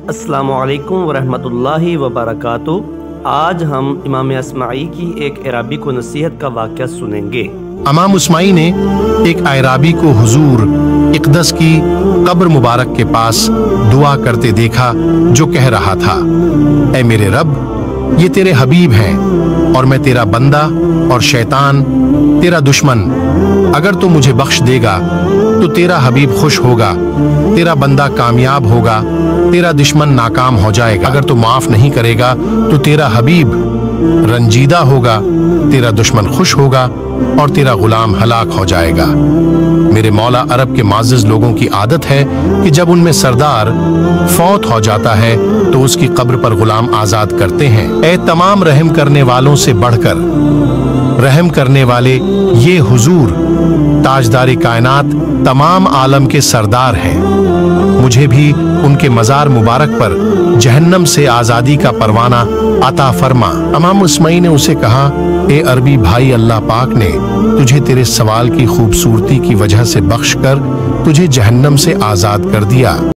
अस्सलामुअलैकुम वरहमतुल्लाहि वबरकातुहू। आज हम इमाम अस्माई की एक अराबी को नसीहत का वाक़या सुनेंगे। इमाम अस्माई ने एक अराबी को हुजूर इक़दस की कब्र मुबारक के पास दुआ करते देखा, जो कह रहा था, ऐ मेरे रब, ये तेरे हबीब हैं और मैं तेरा बंदा और शैतान तेरा दुश्मन। अगर तू मुझे बख्श देगा तो तेरा हबीब खुश होगा, तेरा बंदा कामयाब होगा, तेरा दुश्मन नाकाम हो जाएगा। अगर तू माफ नहीं करेगा तो तेरा हबीब रंजीदा होगा, तेरा दुश्मन खुश होगा और तेरा गुलाम हलाक हो जाएगा। मेरे मौला अरब के माजिज लोगों की आदत है कि जब उनमें सरदार फौत हो जाता है तो उसकी कब्र पर गुलाम आजाद करते हैं। ऐ तमाम रहम करने वालों से बढ़कर रहम करने वाले ये हुजूर ताजदार कायनात तमाम आलम के सरदार हैं, मुझे भी उनके मज़ार मुबारक पर जहन्नम से आज़ादी का परवाना अता फरमा। इमाम अस्माई ने उसे कहा, ए अरबी भाई, अल्लाह पाक ने तुझे तेरे सवाल की खूबसूरती की वजह से बख्श कर तुझे जहन्नम से आज़ाद कर दिया।